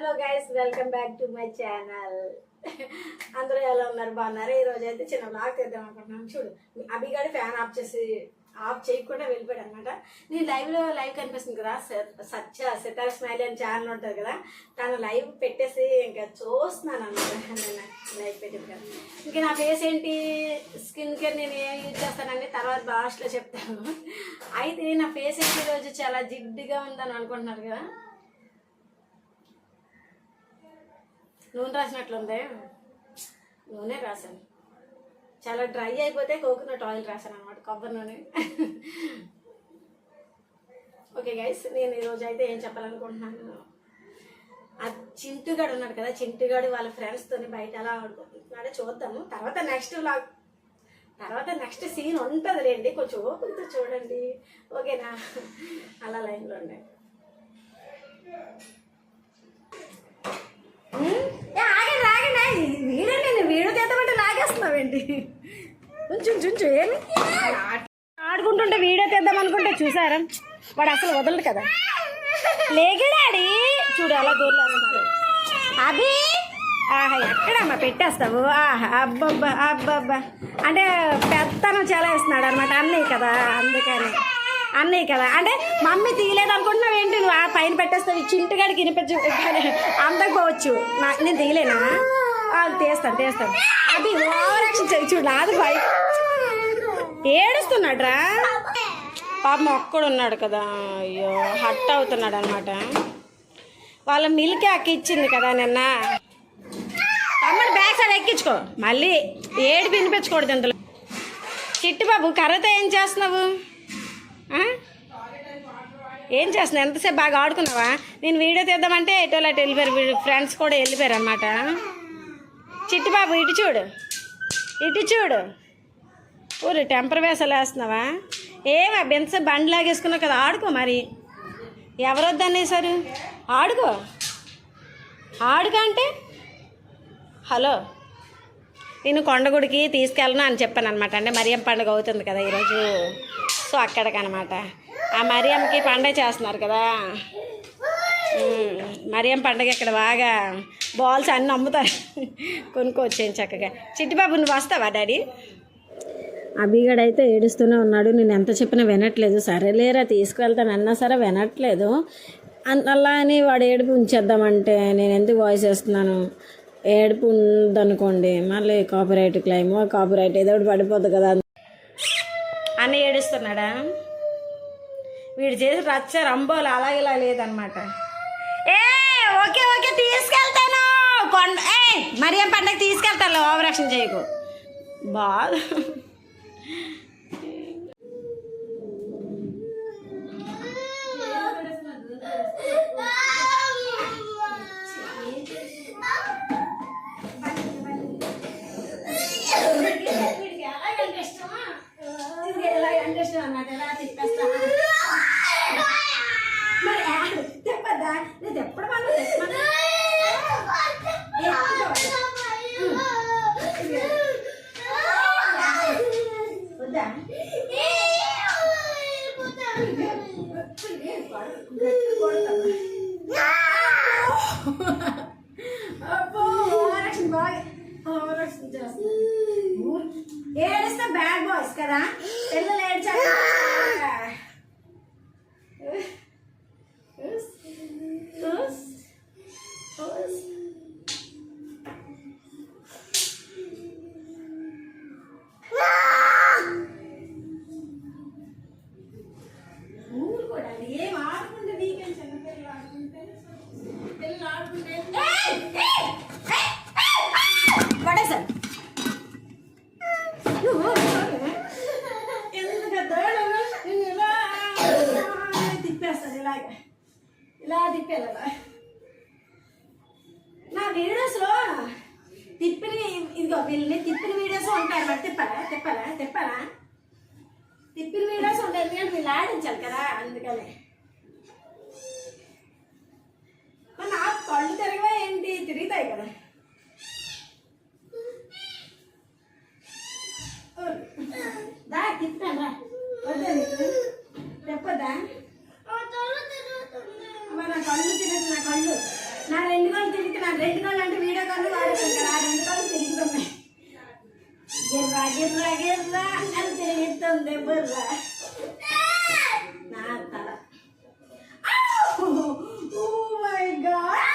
Hello guys, welcome back to my channel. అందరూ ఎలా ఉన్నారు? బాగున్నారు? ఈ రోజు అయితే చిన్న బ్లాగ్ తీద్దాం అనుకుంటున్నాను. చూడు, అభిగాడి ఫ్యాన్ ఆఫ్ చేయకుండా వెళ్ళిపోయాడు అనమాట. నేను లైవ్ కనిపిస్తుంది కదా, సితార్ స్మైల్ అని ఛానల్ ఉంటుంది కదా, తను లైవ్ పెట్టేసి ఇంకా చూస్తున్నాను అనమాట. నేను లైవ్ పెట్టింది కదా. ఇంకా నా ఫేస్ ఏంటి, స్కిన్ కేర్ నేను ఏం యూజ్ చేస్తానని తర్వాత లాస్ట్లో చెప్తాను. అయితే నా ఫేస్ ఏంటి ఈరోజు చాలా జిడ్డుగా ఉందని అనుకుంటున్నారు కదా. నూనె రాసినట్లుంది, నూనె రాశాను. చాలా డ్రై అయిపోతే కోకోనట్ ఆయిల్ రాశాను అనమాట, కొబ్బరి నూనె. ఓకే గైస్, నేను ఈరోజు అయితే ఏం చెప్పాలనుకుంటున్నాను, ఆ చింటుగాడు ఉన్నాడు కదా, చింటుగాడు వాళ్ళ ఫ్రెండ్స్తో బయట అలా ఆడుకుంటున్నాడో చూద్దాము. తర్వాత నెక్స్ట్ సీన్ ఉంటుంది రండి, కొంచెం ఓపికతో చూడండి, ఓకేనా? అలా లైన్లో ఉండండి. వీడియో తీద్దామంటే లాగేస్తున్నావేంటి? కొంచెం ఏమి ఆడుకుంటుంటే వీడియో తీద్దాం అనుకుంటే చూసారా, వాడు అసలు వదలడు కదా. లేగిడాడి చూడు అలా దూరలేస్తున్నాడు. అభి ఆహా, ఎక్కడమ్మా పెట్టేస్తావు? ఆహా, అబ్బబ్బా అబ్బబ్బా అంటే పెత్తనం చాలా వేస్తున్నాడు అనమాట. అన్నయ్య కదా అంటే మమ్మీ తీయలేదు అనుకుంటున్నావు ఏంటి? నువ్వు ఆ పైన పెట్టేస్తావు, చింటుగాడికి వినిపించు అందకపోవచ్చు. నేను తీయలేనా? తీస్తాను. అది ఓవర్ యాక్షన్ చూడు, నాది బయట ఏడుస్తున్నాడ్రా పాపం. ఒక్కడు ఉన్నాడు కదా, అయ్యో హట్ అవుతున్నాడు అనమాట. వాళ్ళ మిల్క్ అక్క ఇచ్చింది కదా నిన్న. తమ్ముడు బ్యాగ్ సైడ్ ఎక్కించుకో, మళ్ళీ ఏడు వినిపించకూడదు ఇంతలో. చిట్టిబాబు కర్రతో ఏం చేస్తున్నావు? ఎంతసేపు బాగా ఆడుకున్నావా? నేను వీడియో తీద్దామంటే ఎటు వెళ్ళిపోయారు, ఫ్రెండ్స్ కూడా వెళ్ళిపోయారు అనమాట. చిట్టిబాబు ఇటు చూడు ఊరు టెంపర్ వేసలు వేస్తున్నావా? ఏమా బెంచ బండి లాగేసుకున్నావు కదా, ఆడుకో మరి. ఎవరొద్దనేసారు? ఆడుకో అంటే హలో, నేను కొండగుడికి తీసుకెళ్ళను అని చెప్పాను అనమాట. అంటే మరియం పండుగ అవుతుంది కదా ఈరోజు, సో అక్కడికనమాట. ఆ మరియంకి పండుగ చేస్తున్నారు కదా, మరియం పండుగ ఇక్కడ బాగా బాల్స్ అన్నీ అమ్ముతారు, కొనుక్కొచ్చేయండి చక్కగా. చిట్టిబాబు నువ్వు వస్తావా డాడీ? అభిగాడు అయితే ఏడుస్తూనే ఉన్నాడు, నేను ఎంత చెప్పినా వినట్లేదు. సరేలేరా తీసుకువెళ్తాను అన్నా సరే వినట్లేదు. అలా అని వాడు ఏడుపు ఉంచేద్దామంటే నేను ఎందుకు వాయిస్ వేస్తున్నాను? ఏడుపు ఉందనుకోండి మళ్ళీ కాపీరైట్ క్లైమ్, కాపీరైట్ ఏదో ఒకటి పడిపోద్ది కదా అని ఏడుస్తున్నాడా. వీడు చేసి రచ్చ రంబోలు అలాగేలా లేదనమాట. ఓకే తీసుకెళ్తాను, మరియం పండగ తీసుకెళ్తాను, ఓవర్ యాక్షన్ చేయకు. బాగా అన్నమాట. ఎలా తిప్పేస్తా మరి తెప్పదా? నేను తెప్పడం వద్దా? ఏడిస్తే బ్యాడ్ బాయ్స్ కదా, పిల్లలు ఏడ్చారు. ఊరు కూడా ఏం ఆడుకుంటే వీకెండ్ చిన్నపిల్లలు ఆడుకుంటే పడేసారు. తిప్పేస్తాను ఇలా తిప్పేలా. నా వీడియోస్లో ఇదిగో వీళ్ళని తిప్పిన వీడియోస్ ఉంటాయి మరి. తిప్పాలా తిప్పిన వీడియోస్ ఉంటాయి, ఎందుకంటే వీళ్ళు ఆడించాలి కదా, అందుకనే. నా కళ్ళు తిరగవా ఏంటి? తిరుగుతాయి కదా. దా తిప్పాను, వద్దా నీకు చెప్పొద్దా? నా కళ్ళు తిరగదు, నా రెండు రెండు కాళ్ళు అంటే వీడియో కాల్ వాడుకుంటారు. ఆ రెండు కాళ్ళు తిరుగుతున్నాయి. గిర్రా గిర్రా గిర్రా అని తిరుగుతుంది బుర్ర నా తల. My God.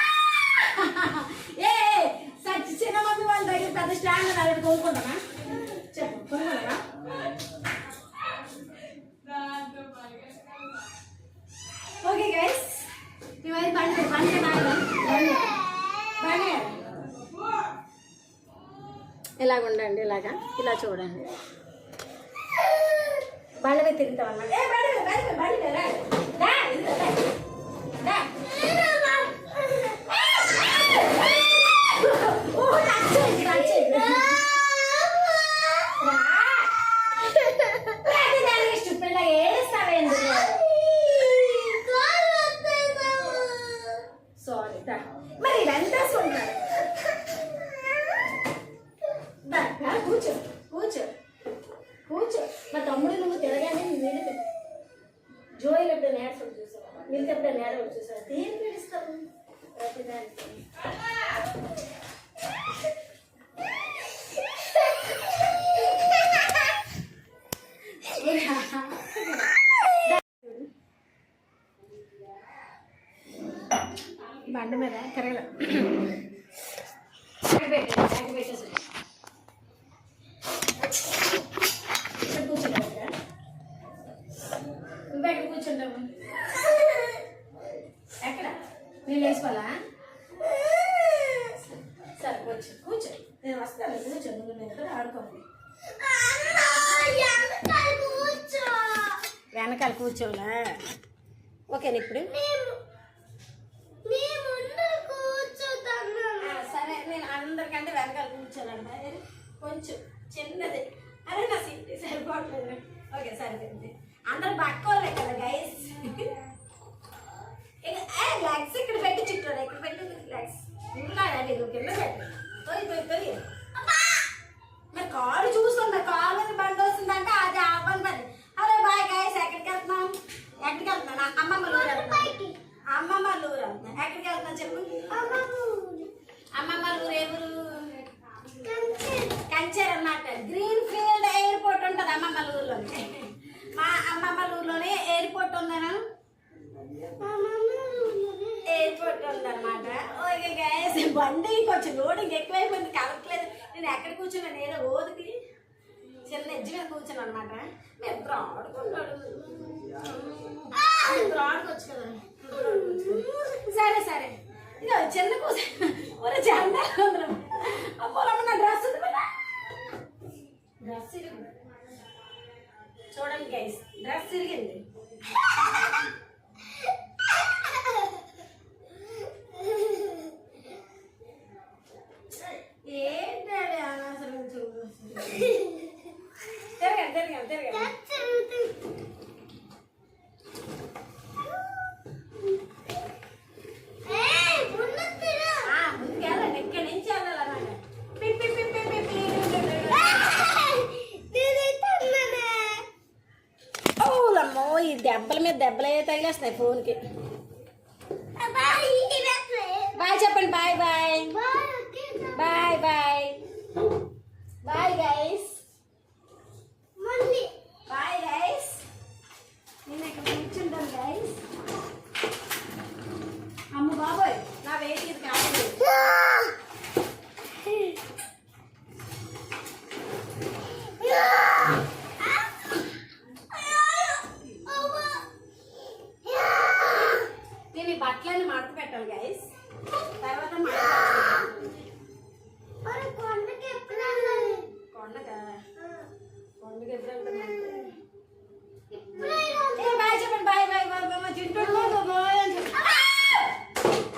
ఏ సచ్చి చిన్న మమ్మీ వాళ్ళ దగ్గర పెద్ద స్టాండ్ దగ్గర కొనుక్కుంటామా? చెప్పు కొనుక్కుంటామా? ఓకే గైస్, ఇవన్నీ బండి బండి బండి ఇలాగ ఉండండి. ఇలాగా ఇలా చూడండి. బండి మీద తిరుగుతాం అన్నమాట. సారీ మరి ఇదంతా ఉంటారు. కూర్చో కూర్చో కూర్చో. మా తమ్ముడు నువ్వు తిరగానే మీరు జోయిలు ఎప్పుడైనా ఏడ్చడం చూసావా? మీరు ఎప్పుడైనా ఏడవడం చూసావా? దేనికి ఏడుస్తావు? ప్రతిదానికి బండి మీద తిరగల పెట్టేసి నువ్వెక్కడ కూర్చుంటావు? ఎక్కడ నేను వేసుకోవాలా? సరే కూర్చో కూర్చో, నేను వస్తాను. కూర్చో, నువ్వు నేను ఆడుకోండి. వెనకాల కూర్చోలా? ఓకేనా? ఇప్పుడు సరే, నేను అందరికంటే వెనకాల కూర్చోనంట. కొంచెం చిన్నది. అరే నా సీట్ సరిపోవట్లేదు. ఓకే సరిపోయింది. అందరు పట్టుకోలే కదా గైస్. లెగ్స్ ఇక్కడ పెట్టి చుట్టూ ఇక్కడ పెట్టి లెగ్స్ ఉన్నాడండి. నువ్వు కింద పెట్టు. తొలి మరి కాలు చూస్తున్నా. కాలు మీద బండి వస్తుందంటే అది అవ్వని పని. హలో బాయ్ గైస్, ఎక్కడికి వెళ్తున్నాం? ఎక్కడికి వెళ్తున్నా? అమ్మమ్మ ఊరు వెళ్తున్నా. అమ్మమ్మ ఊరు వెళ్తున్నా. ఎక్కడికి వెళ్తున్నా చెప్పు? అమ్మమ్మ ఊరు ఎవరు? కంచేర్ అన్నమాట. గ్రీన్ ఫీల్డ్ ఎయిర్పోర్ట్ ఉంటుంది అమ్మమ్మ ఊర్లోనే. మా అమ్మమ్మ ఊర్లోనే ఎయిర్పోర్ట్ ఉందనా? ఎయిర్పోర్ట్ ఉందన్నమాట. ఓకే గైస్, బండి కొంచెం లోడింగ్ ఎక్కువైపోయింది, కలపలేదు. నేను ఎక్కడ కూర్చున్నాను? ఏదో ఓదికి చిన్న ఎడ్జ్ మీద కూర్చున్నాను అనమాట. మేము ఆడుకున్నాడు. ఆడుకోవచ్చు కదా. సరే సరే, ఇదో చిన్న కూర్చొని ఒరే చందా అమ్మోలమ్మ నా డ్రెస్ ఉంది కదా. డ్రెస్ ఇరిగింది చూడండి గైస్, డ్రెస్ ఇరిగింది. ఏంటండి అనవసరం చూడు. తిరగండి తిరగండి తిరగండి. ముందుకెళ్ళండి, ఇక్కడి నుంచి వెళ్ళాలన్నమాట. ఓలమ్మో, ఈ దెబ్బల మీద దెబ్బలే తగిలేస్తాయి ఫోన్కి. బాయ్ చెప్పండి. Bye bye bye bye bye guys. Bye guys. నేను ఇక్కడ కూర్చుంటాను గైస్. అమ్మ బాబోయ్, నా వెయిట్ ఇది కాదు. నేను ఈ బట్టలన్నీ మడత పెట్టాలి గైస్. తర్వాత కొండకి ఎప్పుడు బాయ్ చెప్పండి. బాయ్ బాయ్ బాబా చింటూ.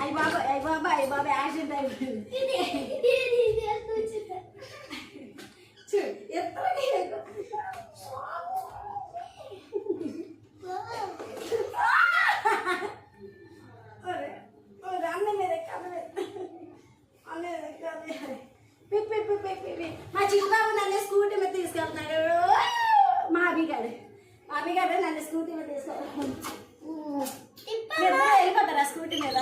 అయ్యి బాబా అయ్యి బాబా అయ్యి బాబా యాక్సిడెంట్ అయిపోయింది. మా చిన్నబాబు నన్ను స్కూటీ మీద తీసుకెళ్తున్నాడు. మా అభిగాడు నన్ను స్కూటీ మీద తీసుకెళ్తాను. వెళ్ళిపోతారా స్కూటీ మీద?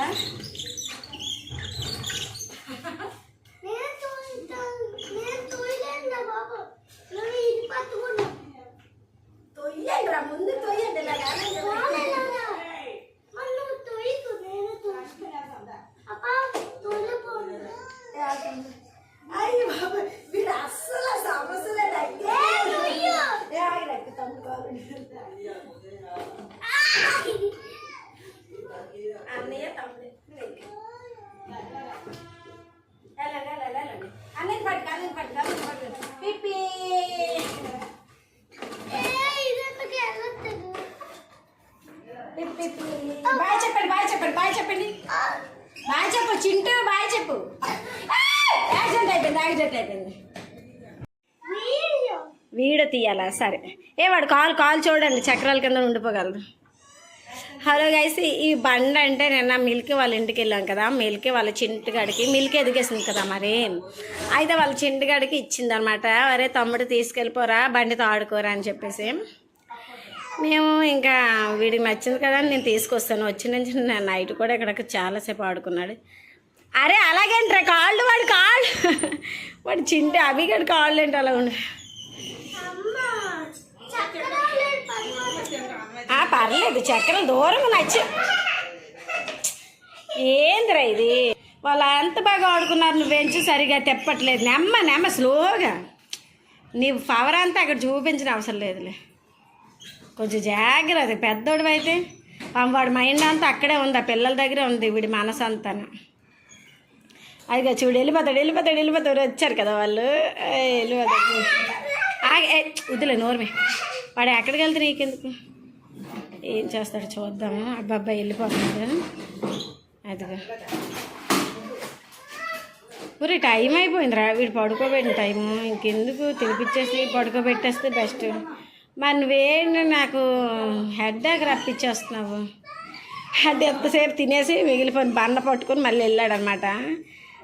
అయ్యి బాబా వీడు అస్సలు సమస్యలే అన్నయ్య తమ్ముడు అన్నయ్య పట్టు అన్నయ్య పట్టు పిప్పి బాయ్ చెప్పండి బాయ్ చెప్పండి బాయ్ చెప్పండి బాయ్ చెప్పు చింటూ బాయ్ చెప్పు యాక్సిడెంట్ అయిపోయింది వీడియో తీయాలా సరే వాడు కాల్ చూడండి చక్రాల కింద ఉండిపోగలదు. హలో గైస్, ఈ బండి అంటే నిన్న మిల్కీ వాళ్ళ ఇంటికి వెళ్ళాం కదా, మిల్కీ వాళ్ళ చింటిగాడికి మిల్కీ ఎదిగేసింది కదా మరి, అయితే వాళ్ళ చింటిగాడికి ఇచ్చింది అనమాట. అరే తమ్ముడు తీసుకెళ్ళిపోరా బండితో ఆడుకోరా అని చెప్పేసి మేము ఇంకా వీడికి నచ్చింది కదా నేను తీసుకొస్తాను. వచ్చి నుంచి నేను నైట్ కూడా ఇక్కడికి చాలాసేపు ఆడుకున్నాడు. అరే అలాగేంట్రా కాళ్ళు వాడు చింటి అభిగడు కాళ్ళు ఏంటి అలా ఉండి పర్లేదు చక్రం దూరంగా నచ్చి ఏందిరా ఇది వాళ్ళు అంత బాగా ఆడుకున్నారు, నువ్వేంచి సరిగా తెప్పట్లేదు. నెమ్మ స్లోగా నీ పవర్ అంతా అక్కడ చూపించిన అవసరం లేదులే, కొంచెం జాగ్రత్త. పెద్దోడు అయితే వాడి మైండ్ అంతా అక్కడే ఉంది, ఆ పిల్లల దగ్గరే ఉంది వీడి మనసు అంతా. అదిగా చూడు వెళ్ళిపోతాడు వచ్చారు కదా వాళ్ళు వెళ్ళిపోతాడు. వద్దులే నోరుమే, వాడు ఎక్కడికి వెళ్తే నీకెందుకు, ఏం చేస్తాడు చూద్దాము. అబ్బాయి వెళ్ళిపోతున్నాడు. అదిగా ఊరి టైం అయిపోయిందిరా, వీడు పడుకోబెట్టిన టైము, ఇంకెందుకు తినిపించేసి పడుకోబెట్టేస్తే బెస్ట్. మరి నువ్వేంటి నాకు హెడ్ఏక్ రప్పించేస్తున్నావు. అది ఎంతసేపు తినేసి మిగిలిపోయిన బండ పట్టుకొని మళ్ళీ వెళ్ళాడనమాట.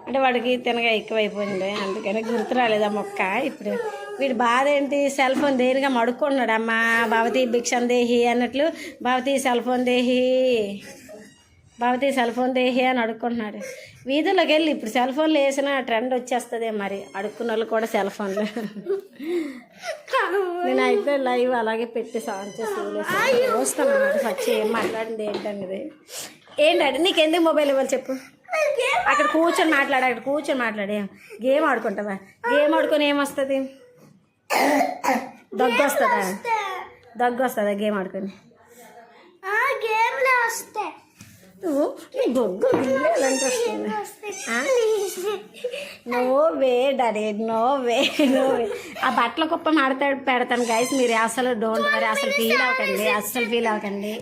అంటే వాడికి తినగా ఎక్కువైపోయింది, అందుకని గుర్తు రాలేదు ఆ మొక్క. ఇప్పుడు వీడు బాధ ఏంటి, సెల్ ఫోన్ దేనిగా మడుక్కున్నాడు. అమ్మ భవతి భిక్షం దేహి అన్నట్లు భవతి సెల్ ఫోన్ దేహి అని అడుక్కుంటున్నాడు. వీధుల్లోకి వెళ్ళి ఇప్పుడు సెల్ ఫోన్లు వేసిన ట్రెండ్ వచ్చేస్తుంది మరి, అడుక్కున్న వాళ్ళు కూడా సెల్ ఫోన్లు. నేనైతే లైవ్ అలాగే పెట్టి సాంగ్ చేసి చూస్తాను ఫస్ట్ ఏం మాట్లాడింది ఏంటనేది. ఏంటంటే నీకు ఎందుకు మొబైల్ ఇవ్వాలి చెప్పు, అక్కడ కూర్చొని మాట్లాడే గేమ్ ఆడుకుంటావా, గేమ్ ఆడుకొని ఏమొస్తుంది, దగ్గు వస్తుందా గేమ్ ఆడుకొని, గొగ్గు గిల్లాలంటే వస్తుంది. నోవే డాడీ నోవే ఆ బట్టల కుప్ప పెడతాను గైస్, మీరు అసలు డోంట్ వరీ, అసలు ఫీల్ అవ్వకండి.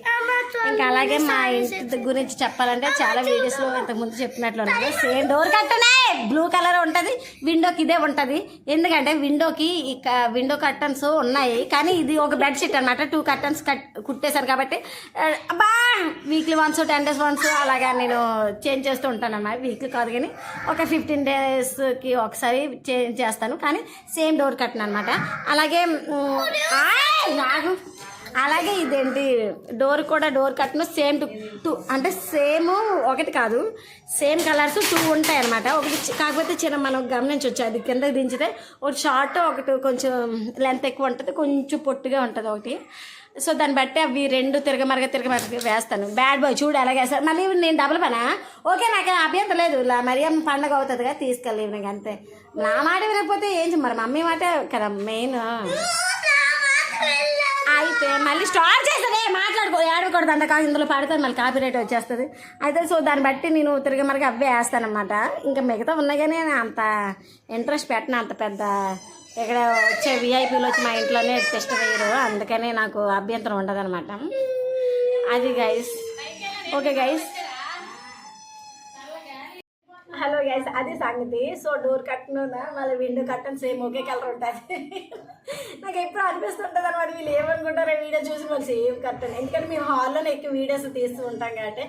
ఇంకా అలాగే మా ఇంటి గురించి చెప్పాలంటే చాలా వీడియోస్లో ఇంతకుముందు చెప్పినట్లు ఉన్నాయి. సేమ్ డోర్ కట్టనే బ్లూ కలర్ ఉంటుంది, విండోకి ఇదే ఉంటుంది. ఎందుకంటే విండోకి విండో కర్టన్స్ ఉన్నాయి, కానీ ఇది ఒక బెడ్షీట్ అనమాట. 2 కర్టన్స్ కుట్టేశాను కాబట్టి వీక్లీ వన్స్ 10 days వన్స్ అలాగా నేను చేంజ్ చేస్తూ ఉంటాను అన్నమాట. వీక్లీ కాదు కానీ ఒక 15 daysకి ఒకసారి చేంజ్ చేస్తాను, కానీ సేమ్ డోర్ కట్టను అనమాట. అలాగే ఇదేంటి డోర్ కట్టను సేమ్ టూ అంటే సేమ్ ఒకటి కాదు, సేమ్ కలర్స్ 2 ఉంటాయి అనమాట. ఒకటి కాకపోతే చిన్న మనం గమనించవచ్చు, అది కిందకి దించితే ఒకటి షార్ట్ ఒకటి కొంచెం లెంత్ ఎక్కువ ఉంటుంది, కొంచెం పొట్టుగా ఉంటుంది ఒకటి. సో దాన్ని బట్టి అవి 2 తిరగమరగ వేస్తాను. బ్యాడ్ బాయ్ చూడు అలాగే వేస్తాను. మళ్ళీ నేను డబుల్ పనా ఓకే, నాకు అభ్యంతరం లేదు. మరి పండగ అవుతుందిగా తీసుకెళ్ళి ఈవినింగ్ అంతే. నా మాట వినకపోతే ఏం మరి మమ్మీ మాట కదా మెయిన్. అయితే మళ్ళీ స్టార్ట్ చేస్తుంది ఏడకూడదు అంట, ఇందులో పడతాను మళ్ళీ కాపీరైట్ వచ్చేస్తుంది. అయితే సో దాన్ని బట్టి నేను తిరగమరగా అవే వేస్తానమాట. ఇంకా మిగతా ఉన్నాయి కానీ అంత ఇంట్రెస్ట్ పెట్టను, అంత పెద్ద ఇక్కడ వచ్చే విఐపీలు వచ్చి మా ఇంట్లోనే టెస్ట్ వేయరు, అందుకని నాకు అభ్యంతరం ఉండదు అనమాట. అది guys, okay guys, hello guys, అది సంగతి. సో డోర్ కట్టను మళ్ళీ విండో కట్టను సేమ్ ఒకే కలర్ ఉంటుంది. నాకు ఎప్పుడు అనిపిస్తుంటుంది అనమాట, వీళ్ళు ఏమనుకుంటారో వీడియో చూసి వాళ్ళు సేమ్ కట్టను. ఎందుకంటే మేము హాల్లోనే ఎక్కువ వీడియోస్ తీస్తూ ఉంటాం కాబట్టి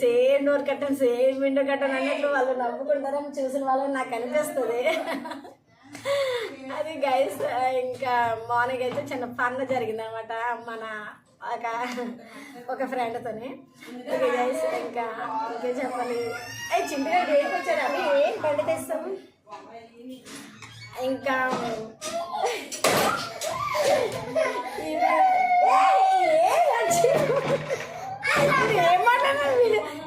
సేమ్ డోర్ కట్టను సేమ్ విండో కట్టను అన్నట్లు వాళ్ళు నవ్వుకుంటారని చూసిన వాళ్ళని నాకు అనిపిస్తుంది. అది గైస్, ఇంకా మార్నింగ్ అయితే చిన్న ఫన్ జరిగింది అనమాట మన ఒక ఫ్రెండ్తోని. ఓకే గైస్, ఇంకా ఇంకేం చెప్పాలి. చింతగా డేకి వచ్చాడు అవి ఏం బండి తెస్తాము. ఇంకా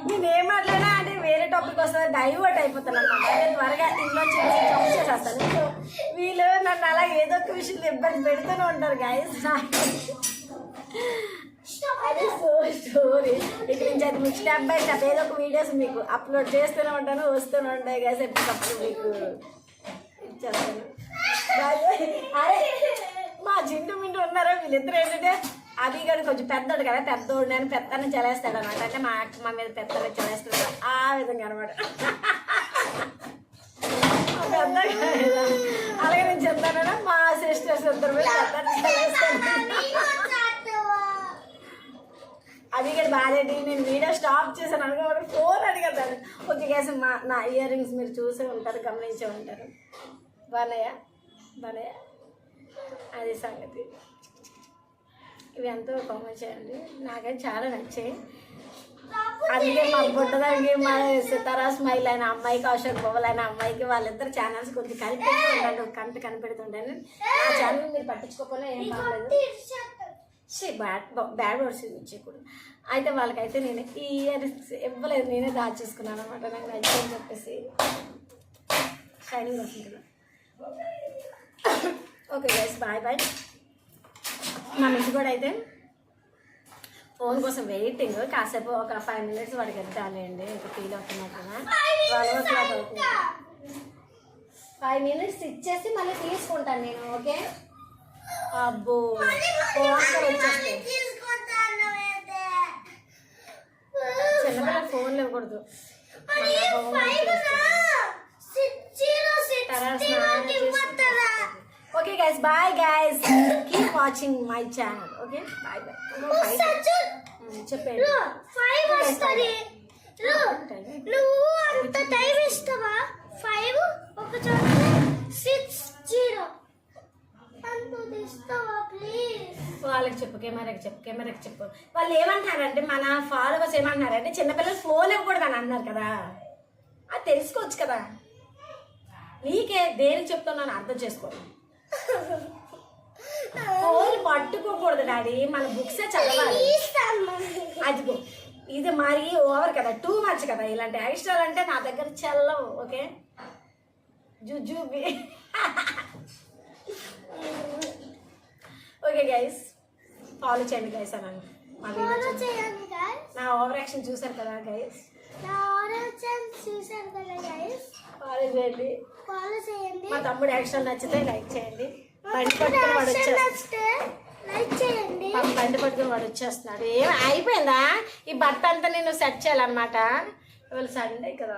నేనేం మాట్లాడినా అంటే వేరే టాపిక్ వస్తుంది డైవర్ట్ అయిపోతాను అనమాట. నేను త్వరగా ఇంట్లో చిన్న చేసేస్తాను. సో వీళ్ళు నన్ను అలా ఏదో ఒక విషయంలో ఇబ్బంది పెడుతూనే ఉంటారు గైస్. అది స్టోరీ ఇక్కడ నుంచి అది మీకు స్టెప్ బై స్టెప్ ఏదో ఒక వీడియోస్ మీకు అప్లోడ్ చేస్తూనే ఉంటాను, వస్తూనే ఉంటాయి గైస్. ఎప్పటికప్పుడు మీకు ఇచ్చేస్తాను. అరే మా జింటు మింటు ఉన్నారో వీళ్ళిద్దరు ఏంటంటే అది కానీ కొంచెం పెద్దోడు కదా, పెద్దోడు నేను పెత్తని చలేస్తాడు అనమాట. అంటే మా మీద పెద్దగా చలేస్తాడు ఆ విధంగా అనమాట. పెద్దగా అలాగే నేను చెప్తాను మా సిస్టర్స్ ఇద్దరు మీద పెద్దని చలేస్తాను. అది కానీ బాధేంటి నేను వీడియో స్టాప్ చేశాను అనుకో ఫోన్ అడిగేదాన్ని. ఓకే గైస్ నా ఇయర్ రింగ్స్ మీరు చూసే ఉంటారు, గమనించే ఉంటారు. బానయ్యా అది సంగతి. ఇవి ఎంతో కామెంట్ చేయండి, నాకైతే చాలా నచ్చాయి. అందుకే మా బుట్టదానికి మా సితారా స్మైల్ అయిన అమ్మాయికి, అశోక్ బొమ్మలు అయిన అమ్మాయికి వాళ్ళిద్దరు ఛానల్స్ కొంచెం కనిపెడుతుంటాను, కనిపెడుతుంటాను. ఆ ఛానల్ మీరు పట్టించుకోకపోయినా ఏం బాగలేదు. బ్యాడ్ వర్డ్స్ ఇచ్చేకూడదు. అయితే వాళ్ళకైతే నేను ఈ ఇయర్ ఇవ్వలేదు, నేనే దాచేసుకున్నాను అనమాట. నాకు నచ్చని చెప్పేసి షైనింగ్ వస్తుంది కదా. Okay guys bye. మా మిస్ కూడా అయితే ఫోన్ కోసం వెయిటింగ్. కాసేపు ఒక 5 minutes వాడికి వెళ్తానండి. ఇంకా ఫీల్ అవుతున్నట్టుగా 12 o'clock అవుతుంది. 5 minutes ఇచ్చేసి మళ్ళీ తీసుకుంటాను నేను. ఓకే అబ్బో చిన్నపిల్ల ఫోన్లు ఇవ్వకూడదు. Okay guys, bye guys. Keep watching my channel. Okay, bye. చెప్పండి 5 వస్తది. నువ్వు అంత టైం ఇస్తావా? 5 ఒక చోట 60 అంత ఇస్తావా ప్లీజ్? వాళ్ళకి చెప్పు, కెమెరాకి చెప్పు. వాళ్ళు ఏమంటారంటే మన ఫాలోవర్స్ ఏమంటున్నారంటే చిన్నపిల్లలు ఫోన్ ఇవ్వకూడదు అని అన్నారు కదా. అది తెలుసుకోవచ్చు కదా. నీకే దేనికి చెప్తున్నాను అర్థం చేసుకోవాలి. ఫోన్ పట్టుకోకూడదు డాడీ, మన బుక్సే చదవాలి. అదిగో ఇది మరీ ఓవర్ కదా, టూ మచ్ కదా. ఇలాంటి ఎక్స్ట్రాలు అంటే నా దగ్గర చెల్లవు. ఓకే జుజుబి. ఓకే గైస్ ఫాలో చేయండి గైస్ అని మా వీడియో. నా ఓవర్ యాక్షన్ చూసారు కదా గైస్, ఫాలో చేయండి. మా తమ్ముడు యాక్షన్ నచ్చితే లైక్ చేయండి. బండి పట్టుకుని వాడు వచ్చేస్తున్నాడు. ఏం అయిపోయిందా ఈ బట్ట అంతా నేను సెట్ చేయాలన్నమాట. ఇవాళ సండే కదా,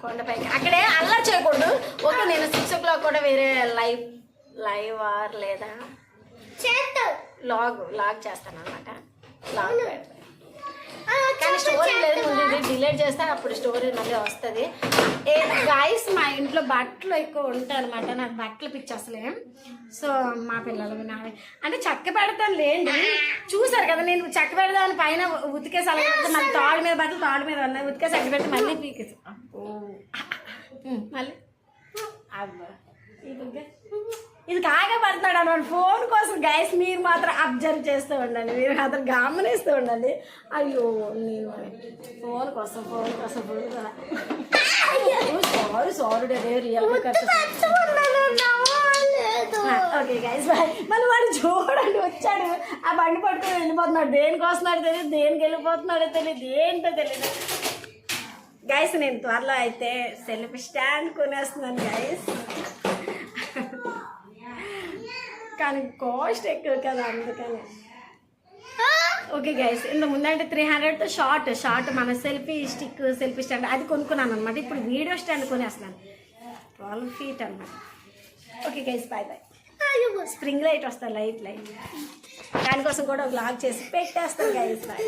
కొండపైకి అక్కడే అల్లరి చేయకూడదు. ఓకే నేను 6 o'clock కూడా వేరే లైవ్ ఆర్ లేదా లాగ్ చేస్తాను అనమాట. లాగ్ పెడతాను కానీ స్టోరీ లేదు, ముందు డిలీట్ చేస్తే అప్పుడు స్టోరీ మళ్ళీ వస్తుంది. గైస్ మా ఇంట్లో బట్టలు ఎక్కువ ఉంటాయి అనమాట. నాకు బట్టలు పిచ్చి అసలే. సో మా పిల్లలు నావి అంటే చెక్క పెడతాను లేండి. చూసారు కదా నేను చెక్క పెడదామని పైన ఉతికేసి అలా పెడితే మళ్ళీ తాడు మీద బట్టలు తాడు మీద ఉన్నాయి. ఉతికేసి అక్కడ పెడితే మళ్ళీ పీకేసి మళ్ళీ అబ్బా ఇది కాగా పడుతున్నాడు అన్నమాట ఫోన్ కోసం. గైస్ మీరు మాత్రం అబ్జర్వ్ చేస్తూ ఉండండి, మీరు మాత్రం గమనిస్తూ ఉండండి. అయ్యో నేను ఫోన్ కోసం sorry real. Okay guys bye. మళ్ళీ వాడు చూడండి వచ్చాడు, ఆ బండి పట్టుకొని వెళ్ళిపోతున్నాడు. దేనికి వస్తున్నాడో తెలియదు, దేనికి వెళ్ళిపోతున్నాడో తెలియదు, ఏంటో తెలియదు. గైస్ నేను త్వరలో అయితే సెల్ఫీ స్టాండ్ కొనేస్తున్నాను గైస్. కానీ కాస్ట్ ఎక్కువ కదా అందుకని. ఓకే గైస్ ఇంత ముందంటే 300తో షార్ట్ మన సెల్ఫీ స్టాండ్ అది కొనుక్కున్నాను అనమాట. ఇప్పుడు వీడియో స్టాండ్ కొనేస్తున్నాను 12 feet అనమాట. Okay guys bye. Spring light వస్తాయి, లైట్ దానికోసం కూడా ఒక లాగ్ చేసి పెట్టేస్తాను గైస్ బాయ్.